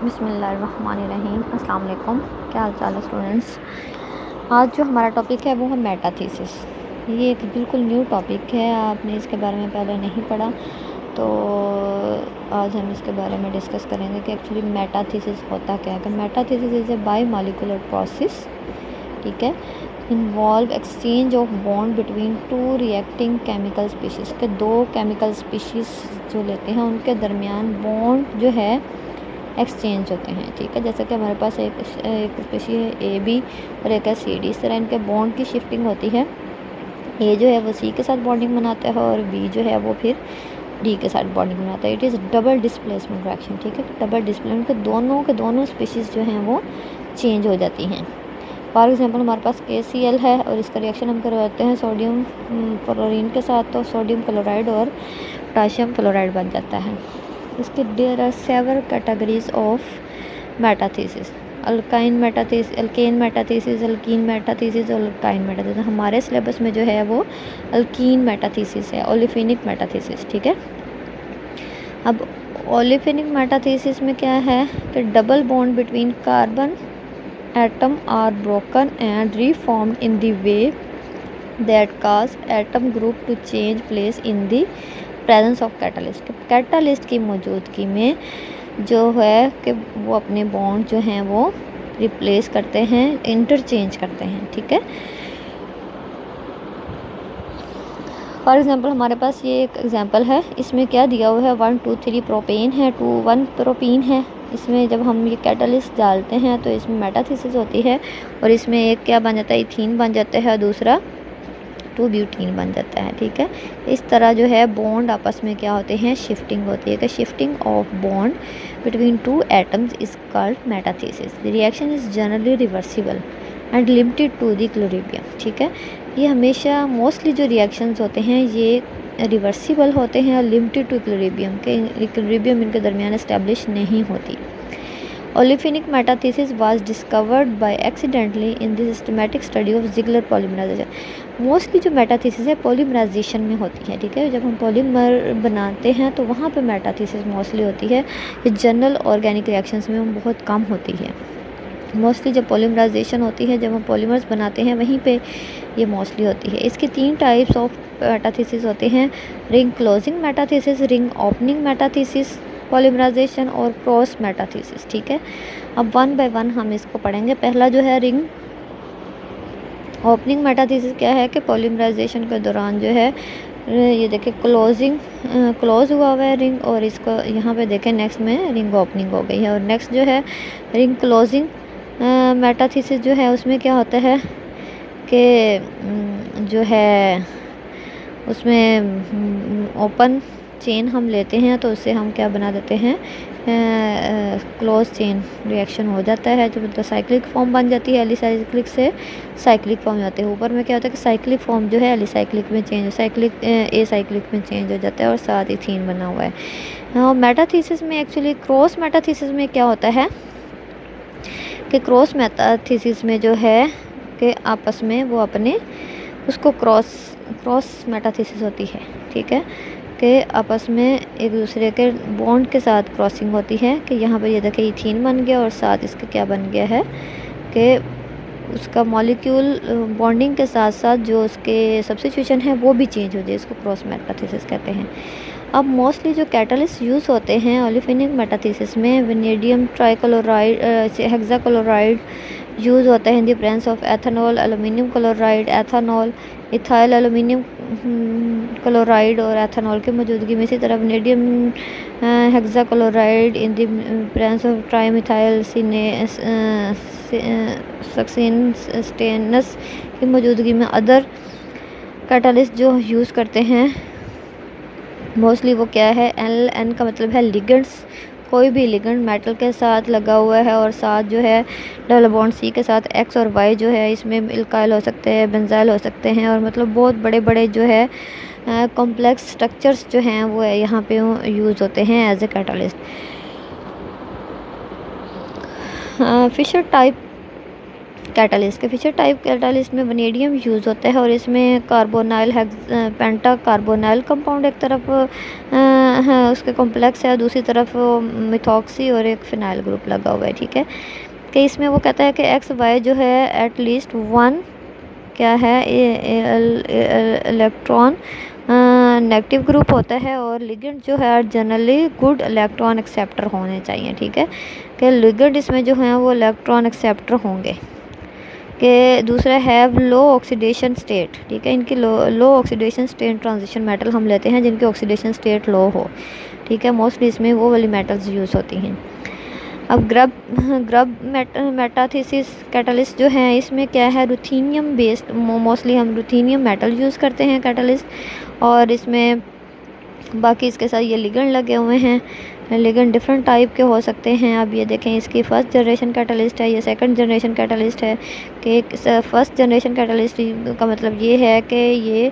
बिस्मिल्लाहिर्रहमानिर्रहीम। अस्सलाम वालेकुम। क्या हाल चाल है स्टूडेंट्स। आज जो हमारा टॉपिक है वो है मेटाथीसिस। ये एक बिल्कुल न्यू टॉपिक है, आपने इसके बारे में पहले नहीं पढ़ा, तो आज हम इसके बारे में डिस्कस करेंगे कि एक्चुअली मेटाथीसिस होता क्या है। कि metathesis is a biomolecular process, ठीक है, involve exchange of bond between to reacting chemical species. के दो केमिकल स्पीशीज़ जो लेते हैं उनके दरमियान बॉन्ड जो है एक्सचेंज होते हैं, ठीक है। जैसे कि हमारे पास एक स्पीशी है ए बी और एक है सी डी। इस तरह इनके बॉन्ड की शिफ्टिंग होती है। ए जो है वो सी के साथ बॉन्डिंग बनाता है और बी जो है वो फिर डी के साथ बॉन्डिंग बनाता है। It is double displacement reaction, ठीक है। डबल डिस्प्लेसमेंट के दोनों स्पीशीज़ जो हैं वो चेंज हो जाती हैं। फॉर एग्जांपल हमारे पास KCl है और इसका रिएक्शन हम करवाते हैं सोडियम क्लोरीन के साथ, तो सोडियम क्लोराइड और पोटाशियम क्लोराइड बन जाता है। इसके there are several categories of metathesis. Alkyne metathesis, alkane metathesis, alkene metathesis और अल्काइन मेटाथीसिस। हमारे सिलेबस में जो है वो अल्कीन मेटाथीसिस है, ओलिफिनिक मेटाथीसिस, ठीक है। अब ओलिफिनिक मेटाथीसिस में क्या है कि double bond between carbon atom are broken and reformed in the way that cause atom group to change place in the presence of catalyst। Catalyst की मौजूदगी में जो है कि वो अपने बॉन्ड जो हैं वो रिप्लेस करते हैं, इंटरचेंज करते हैं, ठीक है। फॉर एग्जांपल हमारे पास ये एक एग्जांपल है, इसमें क्या दिया हुआ है 1 2 3 प्रोपेन है, 2 1 प्रोपीन है। इसमें जब हम ये कैटालिस्ट डालते हैं तो इसमें मेटाथीसिस होती है और इसमें एक क्या बन जाता है, इथीन बन जाता है, दूसरा 2 ब्यूटीन बन जाता है, ठीक है। इस तरह जो है बॉन्ड आपस में क्या होते हैं, शिफ्टिंग होती है। कि shifting of bond between two atoms is called metathesis. The reaction is generally reversible and limited to the equilibrium, ठीक है। ये हमेशा मोस्टली जो रिएक्शंस होते हैं ये रिवर्सिबल होते हैं और लिमिटेड टू इक्विलिब्रियम, के इक्विलिब्रियम इनके दरमियान एस्टेब्लिश नहीं होती। Olefinic metathesis was discovered by accidentally in the systematic study of Ziegler polymerization. Mostly जो मेटाथीसिस है पॉलीमराइजेशन में होती है, ठीक है। जब हम पॉलीमर बनाते हैं तो वहाँ पे मेटाथीसिस मोस्टली होती है। ये जनरल ऑर्गेनिक रिएक्शंस में बहुत कम होती है। मोस्टली जब पॉलीमराइजेशन होती है, जब हम पॉलीमर्स बनाते हैं वहीं पे ये मोस्टली होती है। इसके 3 टाइप्स ऑफ मेटाथीसिस होते हैं, ring closing metathesis, ring opening metathesis polymerization और क्रॉस मेटाथीसिस, ठीक है। अब 1 बाय 1 हम इसको पढ़ेंगे। पहला जो है रिंग ओपनिंग मेटाथीसिस क्या है कि पॉलीमराइजेशन के दौरान जो है ये देखिए क्लोज हुआ हुआ है रिंग, और इसको यहाँ पे देखें नेक्स्ट में रिंग ओपनिंग हो गई है। और नेक्स्ट जो है रिंग क्लोजिंग मेटाथीसिस जो है उसमें क्या होता है कि जो है उसमें ओपन चेन हम लेते हैं तो उससे हम क्या बना देते हैं, क्लोज चेन रिएक्शन हो जाता है, जो मतलब साइक्लिक फॉर्म बन जाती है। एलिसाइक्लिक से साइक्लिक फॉर्म जाते हैं। ऊपर में क्या होता है कि साइक्लिक फॉर्म जो है एलिसाइक्लिक में चेंज, ए साइक्लिक में चेंज हो जाता है और साथ ही थीन बना हुआ है। और मेटाथीसिस में एक्चुअली क्रॉस मेटाथीसिस में क्या होता है कि क्रॉस मेटाथीसिस में जो है कि आपस में वो अपने उसको क्रॉस मेटाथीसिस होती है, ठीक है, कि आपस में एक दूसरे के बॉन्ड के साथ क्रॉसिंग होती है। कि यहाँ पर ये देखिए इथीन बन गया और साथ इसके क्या बन गया है कि उसका मॉलिक्यूल बॉन्डिंग के साथ साथ जो उसके सब्स्टिट्यूशन है वो भी चेंज हो जाए, इसको क्रॉस मेटाथीसिस कहते हैं। अब मोस्टली जो कैटलिस्ट यूज़ होते हैं ओलिफिनिक मेटाथीसिस में वेनेडियम ट्राइक्लोराइड, हेक्साक्लोराइड यूज़ होता है in the presence of ethanol, aluminium chloride, ethanol, ethyl aluminium chloride और एथेनॉल की मौजूदगी में। इसी तरह vanadium hexachloride in the presence of trimethyl suction stannous की मौजूदगी में। अदर कैटलिस्ट जो यूज़ करते हैं मोस्टली वो क्या है, N का मतलब है लिगेंड्स। कोई भी लिगेंड मेटल के साथ लगा हुआ है और साथ जो है डबल बॉन्ड C के साथ X और Y जो है इसमें इल्काइल हो सकते हैं, बेंजाइल हो सकते हैं, और मतलब बहुत बड़े बड़े जो है कॉम्प्लेक्स स्ट्रक्चर्स जो हैं वो यहाँ पे यूज़ होते हैं as a catalyst. Fischer type catalyst के फिशर टाइप कैटालिस्ट में वनेडियम यूज़ होता है और इसमें कार्बोनाइल पेंटा कार्बोनाइल कंपाउंड एक तरफ हाँ, उसके कॉम्प्लेक्स है, दूसरी तरफ मिथॉक्सी और एक फिनाइल ग्रुप लगा हुआ है। ठीक है, कि इसमें वो कहता है कि एक्स वाई जो है एटलीस्ट वन क्या है इलेक्ट्रॉन नेगेटिव ग्रुप होता है, और लिगेंड जो है जनरली गुड इलेक्ट्रॉन एक्सेप्टर होने चाहिए। ठीक है, कि लिगेंड इसमें जो है वो इलेक्ट्रॉन एक्सेप्टर होंगे। कि दूसरा हैव लो ऑक्सीडेशन स्टेट। ठीक है, इनकी लो ऑक्सीडेशन स्टेट ट्रांजिशन मेटल हम लेते हैं जिनकी ऑक्सीडेशन स्टेट लो हो। ठीक है, मोस्टली इसमें वो वाली मेटल्स यूज़ होती हैं। अब ग्रब मेटाथीसिस कैटलिस्ट जो है इसमें क्या है, रुथेनियम बेस्ड, मोस्टली हम रुथेनियम मेटल यूज़ करते हैं कैटलिस्ट, और इसमें बाकी इसके साथ ये लिगेंड लगे हुए हैं। लिगेंड डिफरेंट टाइप के हो सकते हैं। अब ये देखें, इसकी फर्स्ट जनरेशन कैटलिस्ट है, ये सेकंड जनरेशन कैटलिस्ट है। कि फर्स्ट जनरेशन कैटलिस्ट का मतलब ये है कि ये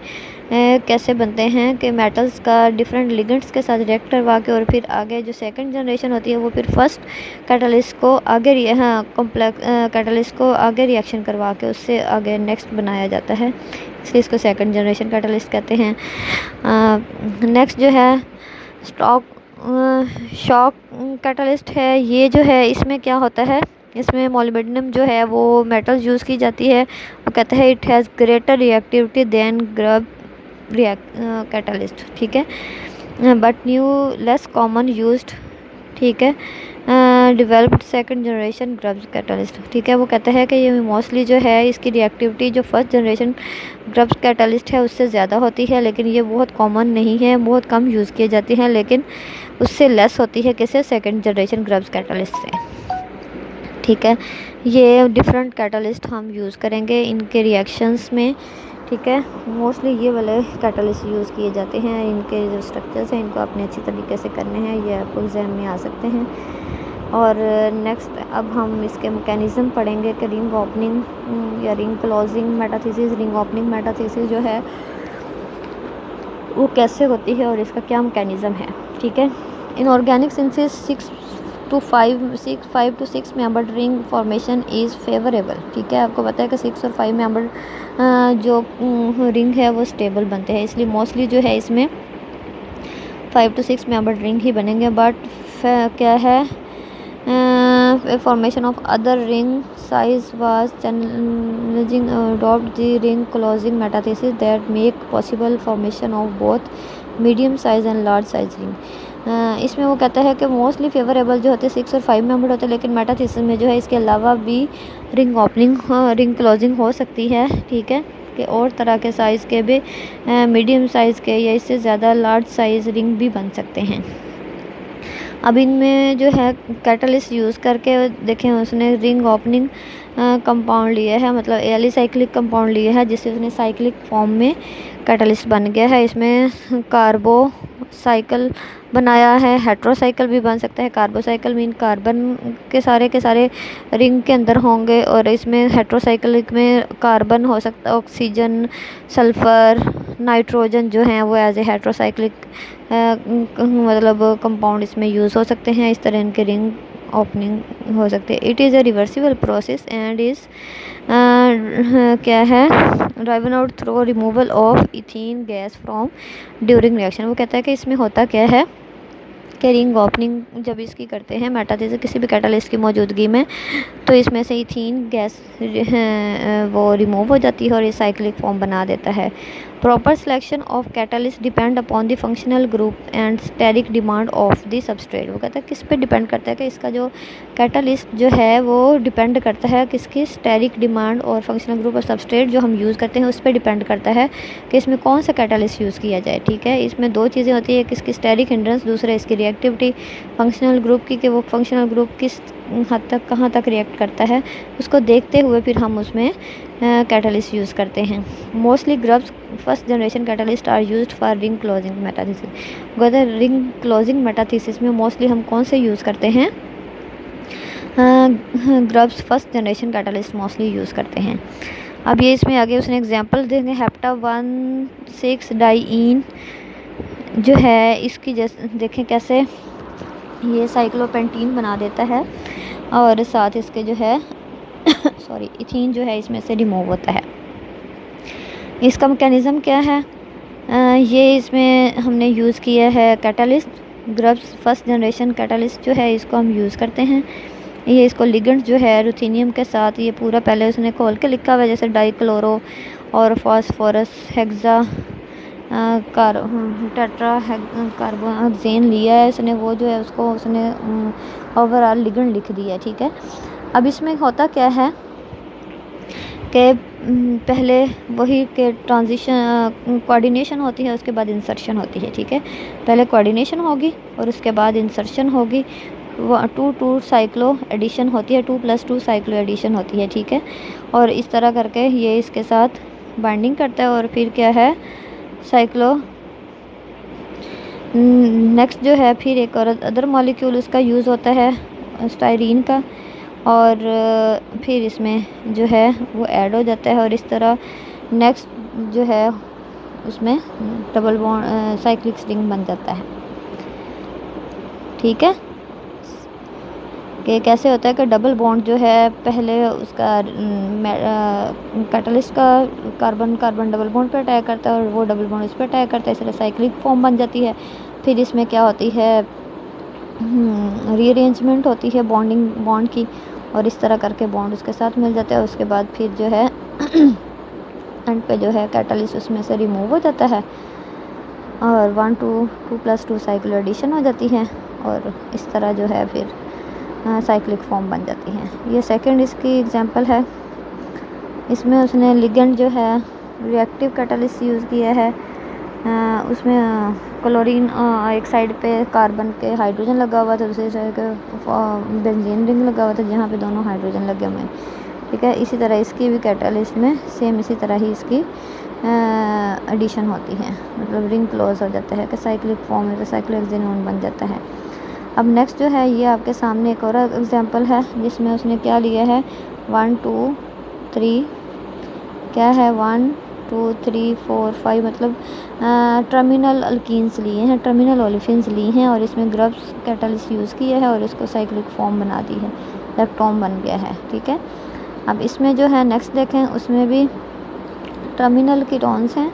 कैसे बनते हैं कि मेटल्स का डिफरेंट लिगेंड्स के साथ रिएक्ट करवा के, और फिर आगे जो सेकंड जनरेशन होती है वो फिर फर्स्ट कैटलिस्ट को आगे कॉम्प्लेक्स कैटलिस्ट को आगे रिएक्शन करवा के उससे आगे नेक्स्ट बनाया जाता है, इसलिए इसको सेकंड जनरेशन कैटलिस्ट कहते हैं। नेक्स्ट जो है शॉक कैटलिस्ट है। ये जो है इसमें क्या होता है, इसमें मोलिब्डेनम जो है वो मेटल यूज़ की जाती है। वो कहता है it has greater reactivity than Grubb catalyst. ठीक है, but new less common used. ठीक है, developed second generation Grubbs catalyst. ठीक है, वो कहता है कि ये मोस्टली जो है इसकी रिएक्टिविटी जो फर्स्ट जनरेशन ग्रब्स कैटलिस्ट है उससे ज़्यादा होती है, लेकिन ये बहुत कॉमन नहीं है, बहुत कम यूज़ किए जाते हैं, लेकिन उससे लेस होती है किससे, सेकंड जनरेशन ग्रब्स कैटलिस्ट से। ठीक है, ये डिफरेंट कैटलिस्ट हम यूज़ करेंगे इनके रिएक्शंस में। ठीक है, मोस्टली ये वाले कैटलिस्ट यूज़ किए जाते हैं। इनके जो स्ट्रक्चर्स हैं इनको अपने अच्छी तरीके से करने हैं, ये आपको एग्जाम में आ सकते हैं। और नेक्स्ट अब हम इसके मैकेनिज़्म पढ़ेंगे कि रिंग ओपनिंग या ring closing metathesis, ring opening metathesis जो है वो कैसे होती है और इसका क्या मैकेनिज़्म है। ठीक है, in organic synthesis 5 to 6 member ring formation is favourable. ठीक है, आपको पता है कि 6 और 5 मेंबर जो रिंग है वो स्टेबल बनते हैं, इसलिए मोस्टली जो है इसमें 5 to 6 मेंबर रिंग ही बनेंगे। बट क्या है, formation of other ring size was challenging, adopt the ring closing metathesis that make possible formation of both medium size and large size ring। इसमें वो कहता है कि मोस्टली फेवरेबल जो होते हैं 6 और 5 मेंबर होते हैं, लेकिन मेटाथीसिस में जो है इसके अलावा भी रिंग ओपनिंग रिंग क्लोजिंग हो सकती है। ठीक है, कि और तरह के साइज़ के भी मीडियम साइज़ के या इससे ज़्यादा लार्ज साइज़ रिंग भी बन सकते हैं। अब इनमें जो है कैटलिस्ट यूज़ करके देखें, उसने रिंग ओपनिंग कंपाउंड लिया है, मतलब एलिसाइक्लिक कंपाउंड लिया है जिससे उसने साइक्लिक फॉर्म में कैटलिस्ट बन गया है। इसमें कार्बो साइकिल बनाया है, हेट्रोसाइकिल भी बन सकता है। कार्बोसाइकिल मीन कार्बन के सारे रिंग के अंदर होंगे, और इसमें हेट्रोसाइक्लिक में कार्बन हो सकता है, ऑक्सीजन, सल्फ़र, नाइट्रोजन जो हैं वो एज ए हेट्रोसाइक्लिक मतलब कंपाउंड इसमें यूज़ हो सकते हैं। इस तरह इनके रिंग ओपनिंग हो सकती है। It is a reversible process and is क्या है, driven out through removal of ethene gas from during reaction. वो कहता है कि इसमें होता क्या है कि रिंग ओपनिंग जब इसकी करते हैं मेटाथीसिस किसी भी कैटलिस्ट की मौजूदगी में, तो इसमें से इथीन गैस वो रिमूव हो जाती है और ये साइक्लिक फॉर्म बना देता है। Proper selection of catalyst depend upon the functional group and steric demand of the substrate. वो कहता है किस पे डिपेंड करता है कि इसका जो कैटलिस्ट जो है वो डिपेंड करता है किसकी, स्टेरिक डिमांड और फंक्शनल ग्रुप और सबस्ट्रेट जो हम यूज़ करते हैं उस पर डिपेंड करता है कि इसमें कौन सा कैटलिस्ट यूज़ किया जाए। ठीक है, इसमें दो चीज़ें होती है, किसकी स्टेरिक हिंड्रेंस, दूसरा इसकी रिएक्टिविटी फंक्शनल ग्रुप की, कि वो फंक्शनल ग्रुप किस हद तक कहाँ तक रिएक्ट करता है, उसको देखते हुए फिर हम उसमें कैटलिस्ट यूज़ करते हैं। Mostly Grubbs first generation catalyst are used for ring closing metathesis. अगर रिंग क्लोजिंग मेटाथीसिस में मोस्टली हम कौन से यूज़ करते हैं, grubs first generation catalyst mostly use करते हैं। अब ये इसमें आगे उसने एग्जांपल देंगे, हेप्टा 1,6 डाइईन जो है इसकी जैसे देखें कैसे ये साइक्लोपेंटीन बना देता है, और साथ इसके जो है इथीन जो है इसमें से रिमूव होता है। इसका मैकेनिज़्म क्या है ये इसमें हमने यूज़ किया है catalyst, grubs first generation catalyst जो है इसको हम यूज़ करते हैं। ये इसको लिगेंड जो है रुथेनियम के साथ ये पूरा पहले उसने खोल के लिखा हुआ है, जैसे डाइक्लोरो और फास्फोरस हेक्सा टेट्रा कार्बोक्सेन लिया है उसने, वो जो है उसको उसने ओवरऑल लिगेंड लिख दिया है। ठीक है, अब इसमें होता क्या है कि पहले वही के ट्रांजिशन कोऑर्डिनेशन होती है, उसके बाद इंसर्शन होती है। ठीक है, पहले कोऑर्डिनेशन होगी और उसके बाद इंसर्शन होगी। वो 2 साइक्लो एडिशन होती है, 2+2 साइक्लो एडिशन होती है। ठीक है, और इस तरह करके ये इसके साथ बाइंडिंग करता है और फिर क्या है साइक्लो नेक्स्ट जो है फिर एक और अदर मॉलिक्यूल उसका यूज़ होता है स्टायरीन का, और फिर इसमें जो है वो ऐड हो जाता है और इस तरह नेक्स्ट जो है उसमें डबल बॉन्ड साइक्लिक रिंग बन जाता है। ठीक है, कि कैसे होता है कि डबल बॉन्ड जो है पहले उसका कैटलिस्ट का कार्बन कार्बन डबल बॉन्ड पे अटैक करता है और वो डबल बॉन्ड उस पर अटैक करता है, इसलिए साइक्लिक फॉर्म बन जाती है। फिर इसमें क्या होती है रीअरेंजमेंट होती है बॉन्ड की, और इस तरह करके बॉन्ड उसके साथ मिल जाता है। उसके बाद फिर जो है एंड पे जो है कैटलिस्ट उसमें से रिमूव हो जाता है और 2+2 साइक्लो एडिशन हो जाती है और इस तरह जो है फिर साइक्लिक फॉर्म बन जाती है। ये सेकंड इसकी एग्जांपल है। इसमें उसने लिगेंड जो है रिएक्टिव कैटलिस्ट यूज़ किया है। उसमें क्लोरीन एक साइड पे कार्बन के हाइड्रोजन लगा हुआ था, दूसरी साइड पे बेंजीन रिंग लगा हुआ था जहाँ पे दोनों हाइड्रोजन लगे हुए हैं। ठीक है, इसी तरह इसकी भी कैटलिस्ट में सेम इसी तरह ही इसकी एडिशन होती है, मतलब रिंग क्लोज हो जाता है कि साइक्लिक फॉर्म में तो साइक्लोहेक्सेनोन बन जाता है। अब नेक्स्ट जो है ये आपके सामने एक और एग्जांपल है जिसमें उसने क्या लिया है 1 2 3 क्या है 1 2 3 4 5 मतलब टर्मिनल अल्कीन्स लिए हैं, टर्मिनल ओलिफिन्स लिए हैं और इसमें ग्रब्स कैटलिस्ट यूज़ किया है और इसको साइक्लिक फॉर्म बना दी है, लेक्टोम बन गया है। ठीक है, अब इसमें जो है नेक्स्ट देखें उसमें भी टर्मिनल कीटोन्स हैं,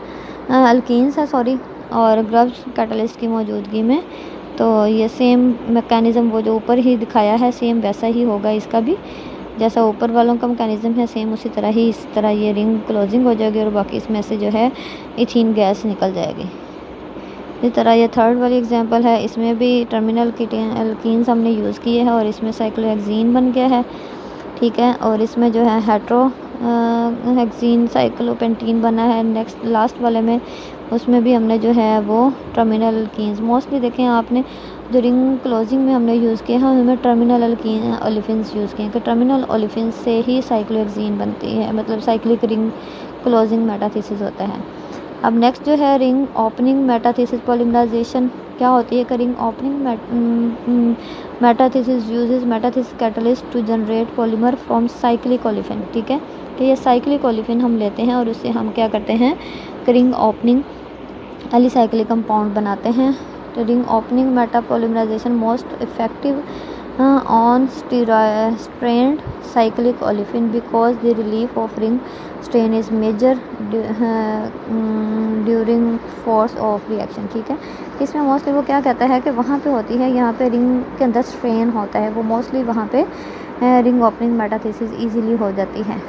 अल्कीन्स है सॉरी, और ग्रब्स कैटलिस्ट की मौजूदगी में। तो ये सेम मैकेनिज़्म वो जो ऊपर ही दिखाया है सेम वैसा ही होगा इसका भी, जैसा ऊपर वालों का मैकेनिज़्म है सेम उसी तरह ही इस तरह ये रिंग क्लोजिंग हो जाएगी और बाकी इसमें से जो है इथीन गैस निकल जाएगी। इस तरह ये थर्ड वाली एग्जांपल है, इसमें भी टर्मिनल अल्कीन्स हमने यूज़ किए हैं और इसमें साइक्लोहेक्सीन बन गया है। ठीक है, और इसमें जो है हेट्रो हेक्सीन साइक्लोपेंटीन बना है। नेक्स्ट लास्ट वाले में उसमें भी हमने जो है वो टर्मिनल अल्कीन्स मोस्टली देखें आपने जो रिंग क्लोजिंग में हमने यूज़ किए हैं उनमें टर्मिनल ओलिफिन्स यूज़ किए हैं कि टर्मिनल ओलिफिन्स से ही साइक्लोहेक्सीन बनती है, मतलब साइक्लिक रिंग क्लोजिंग मेटाथीसिस होता है। अब नेक्स्ट जो है रिंग ओपनिंग मेटाथीसिस पॉलीमराइजेशन क्या होती है कि ring opening metathesis uses metathesis catalyst to generate polymer from cyclic olefin. ठीक है, कि ये साइक्लिक ओलिफिन हम लेते हैं और उससे हम क्या करते हैं रिंग ओपनिंग एलिसाइक्लिक कंपाउंड बनाते हैं। तो ring opening metapolymerization most effective on strained cyclic olefin because the relief of ring strain is major during force of reaction। ठीक है, इसमें मोस्टली वो क्या कहता है कि वहाँ पे होती है, यहाँ पे रिंग के अंदर स्ट्रेन होता है, वो मोस्टली वहाँ पे रिंग ओपनिंग मेटाथीसिस इजीली हो जाती है।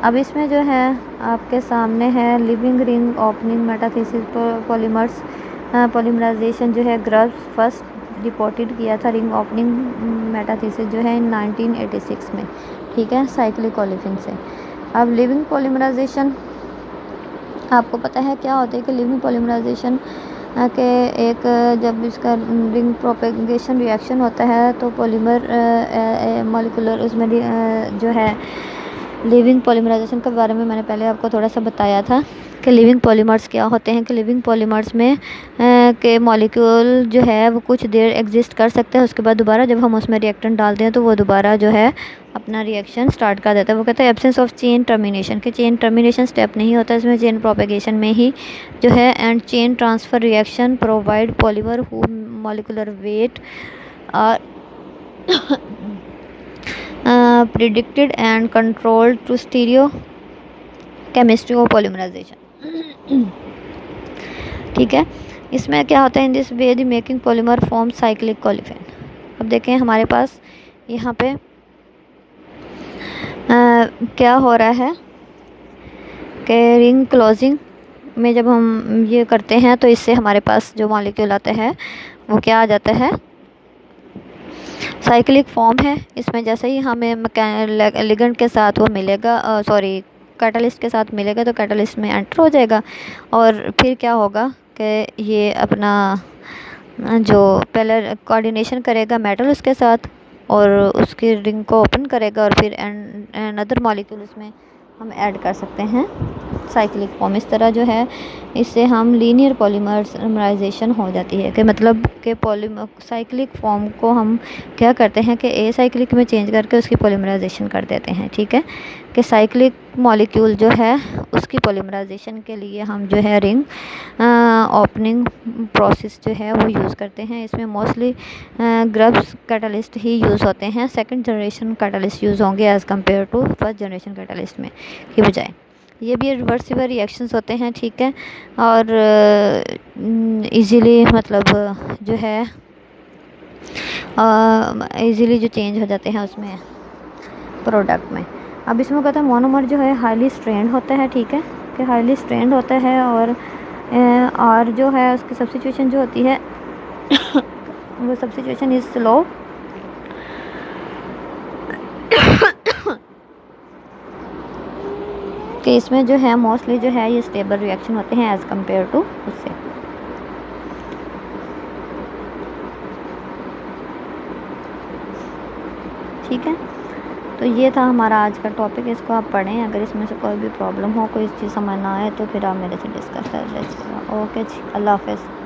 अब इसमें जो है आपके सामने है living ring opening metathesis polymers polymerization जो है ग्रब्स फर्स्ट रिपोर्टेड किया था रिंग ओपनिंग मेटाथीसिस जो है 1986 में। ठीक है, साइक्लिक ओलिफिन से। अब लिविंग पॉलीमराइजेशन आपको पता है क्या होता है कि लिविंग पॉलीमराइजेशन के एक जब इसका रिंग प्रोपेगेशन रिएक्शन होता है तो पॉलीमर मॉलिक्यूलर उसमें जो है लिविंग पॉलीमराइजेशन के बारे में मैंने पहले आपको थोड़ा सा बताया था कि लिविंग पॉलीमर्स क्या होते हैं। कि लिविंग पॉलीमर्स में के मॉलिक्यूल जो है वो कुछ देर एग्जिस्ट कर सकते हैं, उसके बाद दोबारा जब हम उसमें रिएक्टेंट डालते हैं तो वो दोबारा जो है अपना रिएक्शन स्टार्ट कर देता है। वो कहते हैं एब्सेंस ऑफ चेन टर्मिनेशन, कि चेन टर्मिनेशन स्टेप नहीं होता इसमें, चेन प्रोपेगेशन में ही जो है and chain transfer reaction provide polymer who molecular weight are predicted and controlled to chemistry of polymerization. ठीक है, इसमें क्या होता है, in this way the making polymer form cyclic olefin. अब देखें हमारे पास यहाँ पे क्या हो रहा है कि रिंग क्लोजिंग में जब हम ये करते हैं तो इससे हमारे पास जो मॉलिक्यूल आता है वो क्या आ जाता है, साइक्लिक फॉर्म है। इसमें जैसे ही हमें लिगेंड के साथ वो मिलेगा, कैटलिस्ट के साथ मिलेगा तो कैटलिस्ट में एंटर हो जाएगा और फिर क्या होगा कि ये अपना जो पहले कोऑर्डिनेशन करेगा मेटल उसके साथ और उसकी रिंग को ओपन करेगा और फिर अनदर मॉलिक्यूल उसमें हम ऐड कर सकते हैं साइक्लिक फॉर्म। इस तरह जो है इससे हम लीनियर पॉलीमराइजेशन हो जाती है कि मतलब कि साइक्लिक फॉर्म को हम क्या करते हैं कि ए साइक्लिक में चेंज करके उसकी पॉलीमराइजेशन कर देते हैं। ठीक है, कि साइक्लिक मॉलिक्यूल जो है उसकी पॉलीमराइजेशन के लिए हम जो है रिंग ओपनिंग प्रोसेस जो है वो यूज़ करते हैं। इसमें मोस्टली ग्रब्स कैटलिस्ट ही यूज़ होते हैं, सेकंड जनरेशन कैटलिस्ट यूज़ होंगे as compare to first generation catalyst में की बजाय। ये भी रिवर्सिबल रिएक्शंस होते हैं। ठीक है, और इजीली मतलब जो है इजीली जो चेंज हो जाते हैं उसमें प्रोडक्ट में। अब इसमें कहते हैं मोनोमर जो है हाईली स्ट्रेंड होता है। ठीक है, कि हाईली स्ट्रेंड होता है और जो है उसकी सब्स्टिट्यूशन जो होती है वो सब्स्टिट्यूशन इज स्लो। कि इसमें जो है मोस्टली जो है ये स्टेबल रिएक्शन होते हैं एज़ कम्पेयर टू उससे। ठीक है, तो ये था हमारा आज का टॉपिक। इसको आप पढ़ें, अगर इसमें से कोई भी प्रॉब्लम हो, कोई चीज़ समझ ना आए तो फिर आप मेरे से डिस्कस कर लीजिएगा। ओके जी, अल्लाह हाफ़िज़।